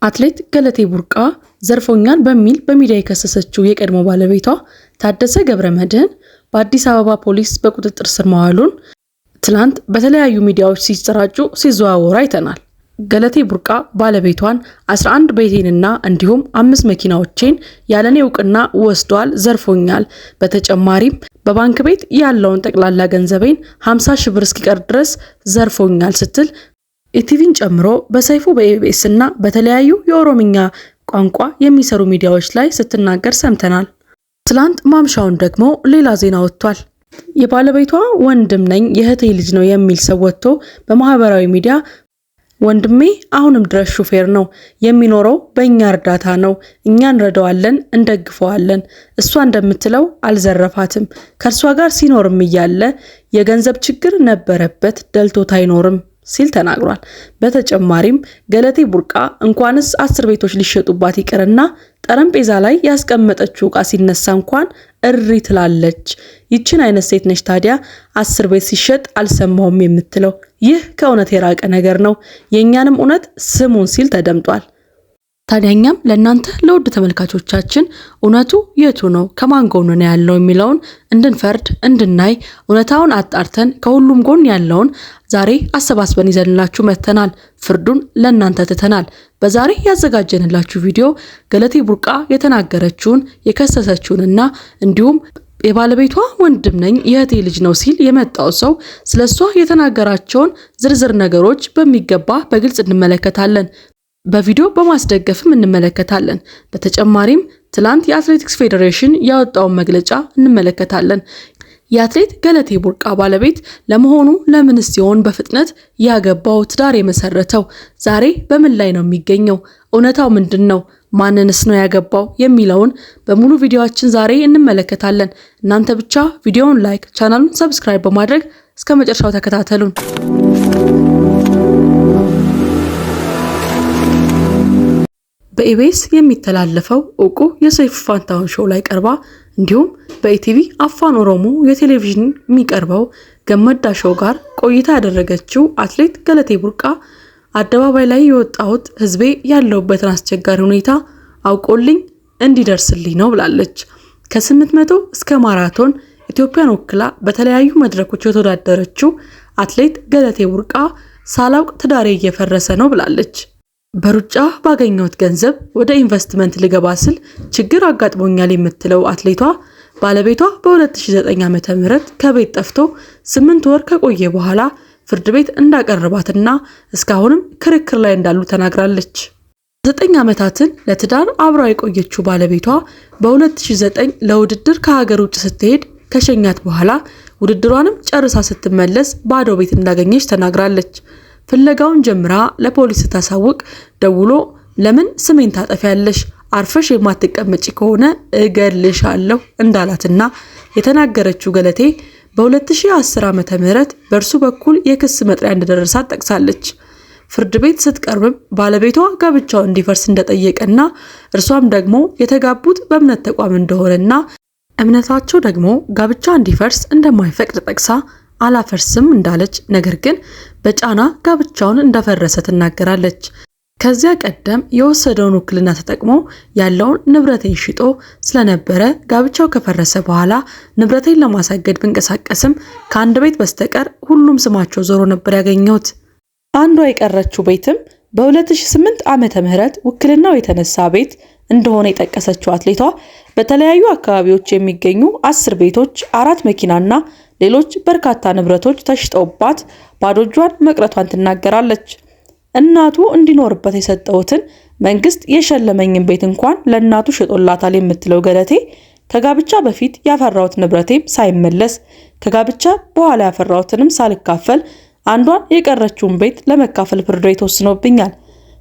አትሌት ገለቴ ቡርቃ ዘርፎኛል በሚል በሚዲያ የከሰሰችው የቀድሞ ባለቤቷ ታደሰ ገብረመድህን በአዲስ አበባ ፖሊስ በቁጥጥር ስር መዋሉን ትላንት በተለያዩ ሚዲያዎች ሲሰራጩ ሲዘዋወሩ አይተናል። ገለቴ ቡርቃ ባለቤቷን 11 ቤቴንና እንዲሁም 5 መኪናዎችን ያለኔ እውቅና ወስዷል፣ ዘርፎኛል፣ በተጨማሪም በባንክ ቤት ያለውን ጠቅላላ ገንዘቤን 50 ሺህ ብር እስኪቀር ድረስ ዘርፎኛል ስትል ኢቲቪን ጨምሮ በሰይፉ በኢቢኤስ እና በተለያዩ የኦሮምኛ ቋንቋ የሚሰሩ ሚዲያዎች ላይ ስትናገር ሰምተናል። ትላንት ማምሻውን ደግሞ ሌላ ዜና ወጥቷል። የባለቤቷ ወንድም ነኝ የእህቴ ልጅ ነው የሚል ሰው ወጥቶ በማህበራዊ ሚዲያ ወንድሜ አሁንም ድረስ ሹፌር ነው፣ የሚኖረው በእኛ እርዳታ ነው፣ እኛ እንረዳዋለን፣ እንደግፈዋለን፣ እሷ እንደምትለው አልዘረፋትም፣ ከእርሷ ጋር ሲኖርም እያለ የገንዘብ ችግር ነበረበት፣ ደልቶት አይኖርም ሲል ተናግሯል። በተጨማሪም ገለቴ ቡርቃ እንኳንስ 10 ቤቶች ሊሸጡባት ይቅርና ጠረጴዛ ላይ ያስቀመጠችው ዕቃ ሲነሳ እንኳን እሪ ትላለች። ይችን አይነት ሴት ነች ታዲያ 10 ቤት ሲሸጥ አልሰማውም የምትለው። ይህ ከእውነት የራቀ ነገር ነው፣ የኛንም እውነት ስሙን ሲል ተደምጧል። ታዲያኛም ለእናንተ ለውድ ተመልካቾቻችን እውነቱ የቱ ነው ከማን ጎን ነው ያለው የሚለውን እንድንፈርድ እንድናይ እውነታውን አጣርተን ከሁሉም ጎን ያለውን ዛሬ አሰባስበን ይዘንላችሁ መተናል። ፍርዱን ለእናንተ ትተናል። በዛሬ ያዘጋጀንላችሁ ቪዲዮ ገለቴ ቡርቃ የተናገረችውን የከሰሰችውንና እንዲሁም የባለቤቷ ወንድም ነኝ የእህቴ ልጅ ነው ሲል የመጣው ሰው ስለሷ የተናገራቸውን ዝርዝር ነገሮች በሚገባ በግልጽ እንመለከታለን። በቪዲዮ በማስደገፍም እንመለከታለን። በተጨማሪም ትላንት የአትሌቲክስ ፌዴሬሽን ያወጣውን መግለጫ እንመለከታለን። የአትሌት ገለቴ ቡርቃ ባለቤት ለመሆኑ ለምን ሲሆን በፍጥነት ያገባው ትዳር የመሰረተው? ዛሬ በምን ላይ ነው የሚገኘው? እውነታው ምንድነው? ማንንስ ነው ያገባው የሚለውን በሙሉ ቪዲዮአችን ዛሬ እንመለከታለን። እናንተ ብቻ ቪዲዮውን ላይክ፣ ቻናሉን ሰብስክራይብ በማድረግ እስከ መጨረሻው ተከታተሉን። በኢቢኤስ የሚተላለፈው ዕውቁ የሰይፉ ፋንታሁን ሾው ላይ ቀርባ እንዲሁም በኢቲቪ አፋን ኦሮሞ የቴሌቪዥን የሚቀርበው ገመዳ ሾው ጋር ቆይታ ያደረገችው አትሌት ገለቴ ቡርቃ አደባባይ ላይ የወጣሁት ህዝቤ ያለውበትን አስቸጋሪ ሁኔታ አውቆልኝ እንዲደርስልኝ ነው ብላለች። ከ800 እስከ ማራቶን ኢትዮጵያን ወክላ በተለያዩ መድረኮች የተወዳደረችው አትሌት ገለቴ ቡርቃ ሳላውቅ ትዳሬ እየፈረሰ ነው ብላለች። በሩጫ ባገኘሁት ገንዘብ ወደ ኢንቨስትመንት ልገባ ስል ችግር አጋጥሞኛል የምትለው አትሌቷ ባለቤቷ በ2009 ዓ.ም ከቤት ጠፍቶ 8 ወር ከቆየ በኋላ ፍርድ ቤት እንዳቀረባትና እስካሁንም ክርክር ላይ እንዳሉ ተናግራለች። 9 ዓመታትን ለትዳር አብራው የቆየችው ባለቤቷ በ2009 ለውድድር ከሀገር ውጭ ስትሄድ ከሸኛት በኋላ ውድድሯንም ጨርሳ ስትመለስ ባዶ ቤት እንዳገኘች ተናግራለች። ፍለጋውን ጀምራ ለፖሊስ ታሳውቅ ደውሎ ለምን ስሜን ታጠፊያለሽ? አርፈሽ የማትቀመጪ ከሆነ እገልሻለሁ እንዳላትና የተናገረችው ገለቴ በ2010 ዓ.ም በእርሱ በኩል የክስ መጥሪያ እንደደረሳት ጠቅሳለች። ፍርድ ቤት ስትቀርብም ባለቤቷ ጋብቻው እንዲፈርስ እንደጠየቀና እርሷም ደግሞ የተጋቡት በእምነት ተቋም እንደሆነና እምነታቸው ደግሞ ጋብቻ እንዲፈርስ እንደማይፈቅድ ጠቅሳ አላፈርስም እንዳለች ነገር ግን በጫና ጋብቻውን እንደፈረሰ ትናገራለች። ከዚያ ቀደም የወሰደውን ውክልና ተጠቅሞ ያለውን ንብረቴን ሽጦ ስለነበረ ጋብቻው ከፈረሰ በኋላ ንብረቴን ለማሳገድ ብንቀሳቀስም ከአንድ ቤት በስተቀር ሁሉም ስማቸው ዞሮ ነበር ያገኘሁት። አንዷ የቀረችው ቤትም በ2008 ዓመተ ምህረት ውክልናው የተነሳ ቤት እንደሆነ የጠቀሰችው አትሌቷ በተለያዩ አካባቢዎች የሚገኙ 10 ቤቶች፣ 4 መኪናና ሌሎች በርካታ ንብረቶች ተሽጠውባት ባዶ እጇን መቅረቷን ትናገራለች። እናቱ እንዲኖርበት የሰጠውትን መንግስት የሸለመኝን ቤት እንኳን ለእናቱ ሽጦላታል የምትለው ገለቴ ከጋብቻ በፊት ያፈራሁት ንብረቴም ሳይመለስ ከጋብቻ በኋላ ያፈራሁትንም ሳልካፈል አንዷን የቀረችውን ቤት ለመካፈል ፍርድ ቤት ወስኖብኛል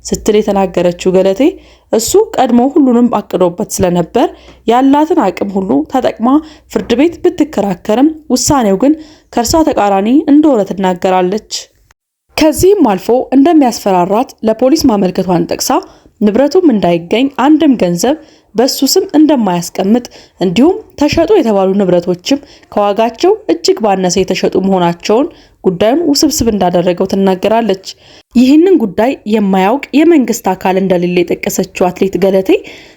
ስትል የተናገረችው ገለቴ እሱ ቀድሞ ሁሉንም አቅዶበት ስለነበር ያላትን አቅም ሁሉ ተጠቅማ ፍርድ ቤት ብትከራከርም ውሳኔው ግን ከርሷ ተቃራኒ እንደሆነ ትናገራለች። ከዚህም አልፎ እንደሚያስፈራራት ለፖሊስ ማመልከቷን ጠቅሳ ንብረቱም እንዳይገኝ አንድም ገንዘብ በሱ ስም እንደማያስቀምጥ እንዲሁም ተሸጡ የተባሉ ንብረቶችም ከዋጋቸው እጅግ ባነሰ የተሸጡ መሆናቸውን ጉዳዩን ውስብስብ እንዳደረገው ትናገራለች። ይህንን ጉዳይ የማያውቅ የመንግስት አካል እንደሌለ የጠቀሰችው አትሌት ገለቴ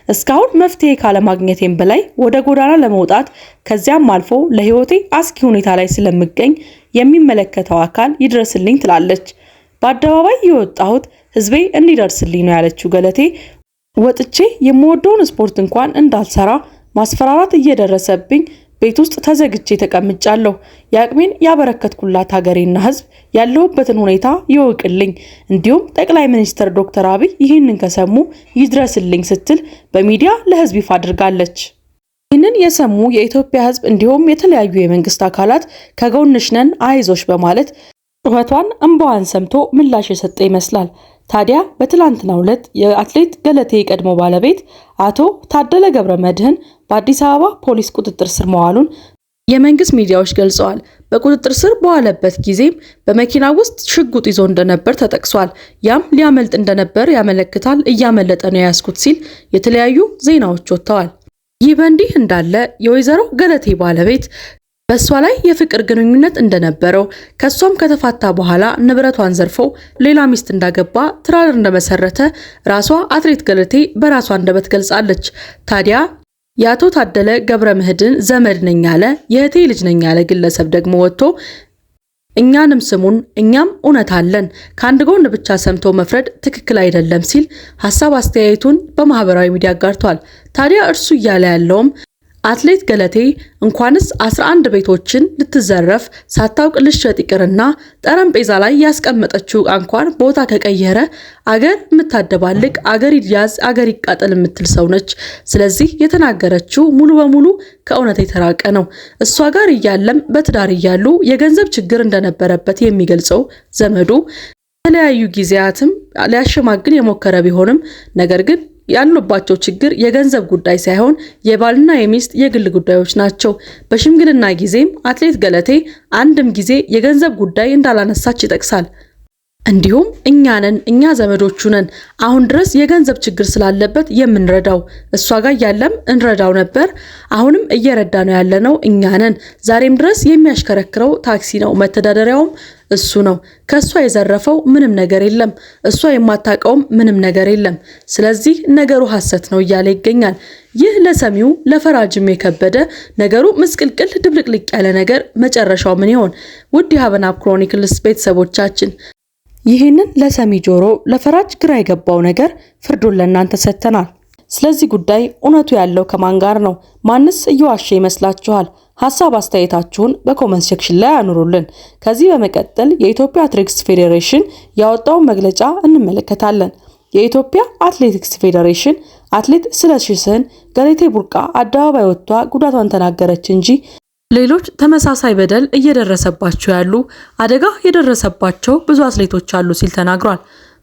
እስካሁን መፍትሄ ካለማግኘቴም በላይ ወደ ጎዳና ለመውጣት ከዚያም አልፎ ለህይወቴ አስጊ ሁኔታ ላይ ስለምገኝ የሚመለከተው አካል ይድረስልኝ ትላለች። በአደባባይ የወጣሁት ህዝቤ እንዲደርስልኝ ነው ያለችው ገለቴ ወጥቼ የምወደውን ስፖርት እንኳን እንዳልሰራ ማስፈራራት እየደረሰብኝ ቤት ውስጥ ተዘግቼ ተቀምጫለሁ። የአቅሜን ያበረከትኩላት ሀገሬና ህዝብ ያለሁበትን ሁኔታ ይወቅልኝ፣ እንዲሁም ጠቅላይ ሚኒስትር ዶክተር አብይ ይህንን ከሰሙ ይድረስልኝ ስትል በሚዲያ ለህዝብ ይፋ አድርጋለች። ይህንን የሰሙ የኢትዮጵያ ህዝብ እንዲሁም የተለያዩ የመንግስት አካላት ከጎንሽ ነን አይዞሽ በማለት ጩኸቷን እንባዋን ሰምቶ ምላሽ የሰጠ ይመስላል። ታዲያ በትላንትናው ዕለት የአትሌት ገለቴ ቀድሞ ባለቤት አቶ ታደለ ገብረመድህን በአዲስ አበባ ፖሊስ ቁጥጥር ስር መዋሉን የመንግስት ሚዲያዎች ገልጸዋል። በቁጥጥር ስር በዋለበት ጊዜም በመኪና ውስጥ ሽጉጥ ይዞ እንደነበር ተጠቅሷል። ያም ሊያመልጥ እንደነበር ያመለክታል። እያመለጠ ነው ያስኩት ሲል የተለያዩ ዜናዎች ወጥተዋል። ይህ በእንዲህ እንዳለ የወይዘሮ ገለቴ ባለቤት በሷ ላይ የፍቅር ግንኙነት እንደነበረው ከሷም ከተፋታ በኋላ ንብረቷን ዘርፎ ሌላ ሚስት እንዳገባ ትዳር እንደመሰረተ ራሷ አትሌት ገለቴ በራሷ አንደበት ገልጻለች። ታዲያ የአቶ ታደለ ገብረመድህን ዘመድ ነኝ ያለ የእህቴ ልጅ ነኝ ያለ ግለሰብ ደግሞ ወጥቶ እኛንም ስሙን እኛም እውነት አለን፣ ከአንድ ጎን ብቻ ሰምቶ መፍረድ ትክክል አይደለም ሲል ሐሳብ አስተያየቱን በማህበራዊ ሚዲያ አጋርቷል። ታዲያ እርሱ እያለ ያለውም አትሌት ገለቴ እንኳንስ 11 ቤቶችን ልትዘረፍ ሳታውቅ ልትሸጥ ይቅርና ጠረጴዛ ላይ ያስቀመጠችው እንኳን ቦታ ከቀየረ አገር የምታደባልቅ አገር ይያዝ አገር ይቃጠል የምትል ሰው ነች። ስለዚህ የተናገረችው ሙሉ በሙሉ ከእውነት የተራቀ ነው። እሷ ጋር እያለም በትዳር እያሉ የገንዘብ ችግር እንደነበረበት የሚገልጸው ዘመዱ የተለያዩ ጊዜያትም ሊያሸማግል የሞከረ ቢሆንም ነገር ግን ያሉባቸው ችግር የገንዘብ ጉዳይ ሳይሆን የባልና የሚስት የግል ጉዳዮች ናቸው። በሽምግልና ጊዜም አትሌት ገለቴ አንድም ጊዜ የገንዘብ ጉዳይ እንዳላነሳች ይጠቅሳል። እንዲሁም እኛ ዘመዶቹ ነን፣ አሁን ድረስ የገንዘብ ችግር ስላለበት የምንረዳው እሷ ጋር ያለም እንረዳው ነበር፣ አሁንም እየረዳ ነው ያለነው እኛ ነን። ዛሬም ድረስ የሚያሽከረክረው ታክሲ ነው፣ መተዳደሪያውም እሱ ነው። ከሷ የዘረፈው ምንም ነገር የለም፣ እሷ የማታውቀውም ምንም ነገር የለም። ስለዚህ ነገሩ ሐሰት ነው እያለ ይገኛል። ይህ ለሰሚው ለፈራጅም የከበደ ነገሩ ምስቅልቅል ድብልቅልቅ ያለ ነገር መጨረሻው ምን ይሆን? ውድ የሀበናብ ክሮኒክልስ ቤተሰቦቻችን ይህንን ለሰሚ ጆሮ ለፈራጅ ግራ የገባው ነገር ፍርዱን ለእናንተ ሰጥተናል። ስለዚህ ጉዳይ እውነቱ ያለው ከማን ጋር ነው? ማንስ እየዋሸ ይመስላችኋል? ሐሳብ አስተያየታችሁን በኮመንት ሴክሽን ላይ አኑሩልን። ከዚህ በመቀጠል የኢትዮጵያ አትሌቲክስ ፌዴሬሽን ያወጣውን መግለጫ እንመለከታለን። የኢትዮጵያ አትሌቲክስ ፌዴሬሽን አትሌት ስለሺ ስህን ገለቴ ቡርቃ አደባባይ ወጥታ ጉዳቷን ተናገረች እንጂ ሌሎች ተመሳሳይ በደል እየደረሰባቸው ያሉ አደጋ የደረሰባቸው ብዙ አትሌቶች አሉ ሲል ተናግሯል።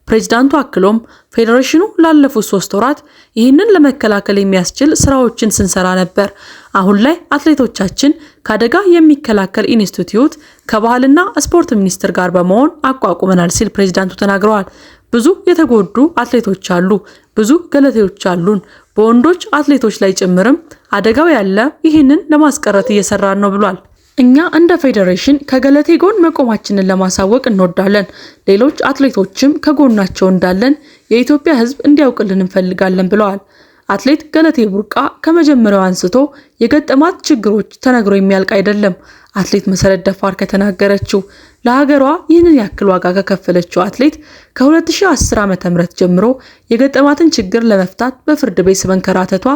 ፕሬዝዳንቱ አክሎም ፌዴሬሽኑ ላለፉት 3 ወራት ይህንን ለመከላከል የሚያስችል ስራዎችን ስንሰራ ነበር። አሁን ላይ አትሌቶቻችን ከአደጋ የሚከላከል ኢንስቲትዩት ከባህልና ስፖርት ሚኒስቴር ጋር በመሆን አቋቁመናል ሲል ፕሬዝዳንቱ ተናግረዋል። ብዙ የተጎዱ አትሌቶች አሉ፣ ብዙ ገለቴዎች አሉን። በወንዶች አትሌቶች ላይ ጭምርም አደጋው ያለ ይህንን ለማስቀረት እየሰራን ነው ብሏል። እኛ እንደ ፌዴሬሽን ከገለቴ ጎን መቆማችንን ለማሳወቅ እንወዳለን። ሌሎች አትሌቶችም ከጎናቸው እንዳለን የኢትዮጵያ ሕዝብ እንዲያውቅልን እንፈልጋለን ብለዋል። አትሌት ገለቴ ቡርቃ ከመጀመሪያው አንስቶ የገጠማት ችግሮች ተነግሮ የሚያልቅ አይደለም። አትሌት መሰረት ደፋር ከተናገረችው ለሀገሯ ይህንን ያክል ዋጋ ከከፈለችው አትሌት ከ2010 ዓ.ም ጀምሮ የገጠማትን ችግር ለመፍታት በፍርድ ቤት መንከራተቷ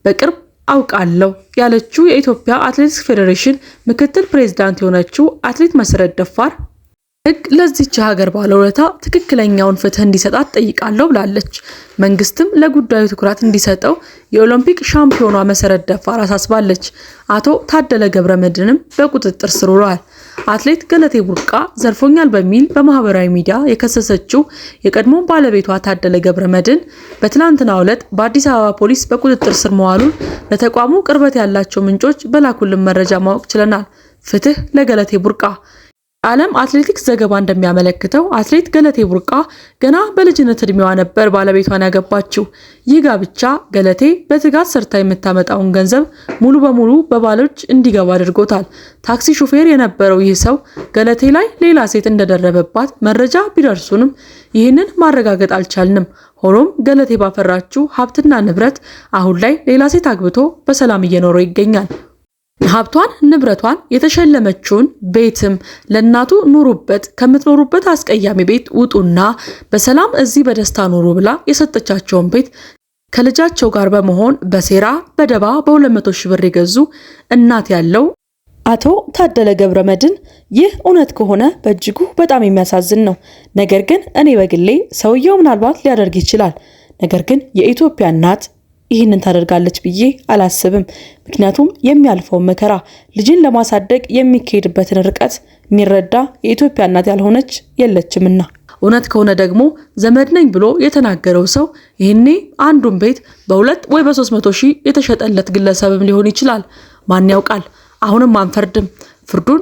በቅርብ አውቃለሁ ያለችው የኢትዮጵያ አትሌቲክስ ፌዴሬሽን ምክትል ፕሬዝዳንት የሆነችው አትሌት መሰረት ደፋር ሕግ ለዚች ሀገር ባለውለታ ትክክለኛውን ፍትህ እንዲሰጣት ጠይቃለሁ ብላለች። መንግስትም ለጉዳዩ ትኩረት እንዲሰጠው የኦሎምፒክ ሻምፒዮኗ መሰረት ደፋር አሳስባለች። አቶ ታደለ ገብረመድህንም በቁጥጥር ስር ውለዋል። አትሌት ገለቴ ቡርቃ ዘርፎኛል በሚል በማህበራዊ ሚዲያ የከሰሰችው የቀድሞ ባለቤቷ ታደለ ገብረመድህን በትላንትናው ዕለት በአዲስ አበባ ፖሊስ በቁጥጥር ስር መዋሉን ለተቋሙ ቅርበት ያላቸው ምንጮች በላኩልን መረጃ ማወቅ ችለናል። ፍትህ ለገለቴ ቡርቃ። ዓለም አትሌቲክስ ዘገባ እንደሚያመለክተው አትሌት ገለቴ ቡርቃ ገና በልጅነት እድሜዋ ነበር ባለቤቷን ያገባችው። ይህ ጋብቻ ገለቴ በትጋት ሰርታ የምታመጣውን ገንዘብ ሙሉ በሙሉ በባሎች እንዲገባ አድርጎታል። ታክሲ ሹፌር የነበረው ይህ ሰው ገለቴ ላይ ሌላ ሴት እንደደረበባት መረጃ ቢደርሱንም ይህንን ማረጋገጥ አልቻልንም። ሆኖም ገለቴ ባፈራችው ሀብትና ንብረት አሁን ላይ ሌላ ሴት አግብቶ በሰላም እየኖረ ይገኛል። ሀብቷን ንብረቷን የተሸለመችውን ቤትም ለእናቱ ኑሩበት፣ ከምትኖሩበት አስቀያሚ ቤት ውጡና በሰላም እዚህ በደስታ ኑሩ ብላ የሰጠቻቸውን ቤት ከልጃቸው ጋር በመሆን በሴራ በደባ በ200 ሺህ ብር የገዙ እናት ያለው አቶ ታደለ ገብረመድን። ይህ እውነት ከሆነ በእጅጉ በጣም የሚያሳዝን ነው። ነገር ግን እኔ በግሌ ሰውየው ምናልባት ሊያደርግ ይችላል፣ ነገር ግን የኢትዮጵያ እናት ይህንን ታደርጋለች ብዬ አላስብም። ምክንያቱም የሚያልፈው መከራ ልጅን ለማሳደግ የሚካሄድበትን ርቀት የሚረዳ የኢትዮጵያ እናት ያልሆነች የለችምና። እውነት ከሆነ ደግሞ ዘመድ ነኝ ብሎ የተናገረው ሰው ይህኔ አንዱን ቤት በ200 ወይ በ300 ሺህ የተሸጠለት ግለሰብም ሊሆን ይችላል። ማን ያውቃል? አሁንም አንፈርድም። ፍርዱን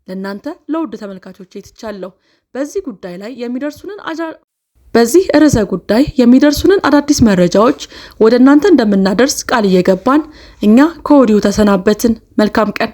ለእናንተ ለውድ ተመልካቾች ትቻለሁ። በዚህ ርዕሰ ጉዳይ የሚደርሱንን አዳዲስ መረጃዎች ወደ እናንተ እንደምናደርስ ቃል እየገባን እኛ ከወዲሁ ተሰናበትን። መልካም ቀን።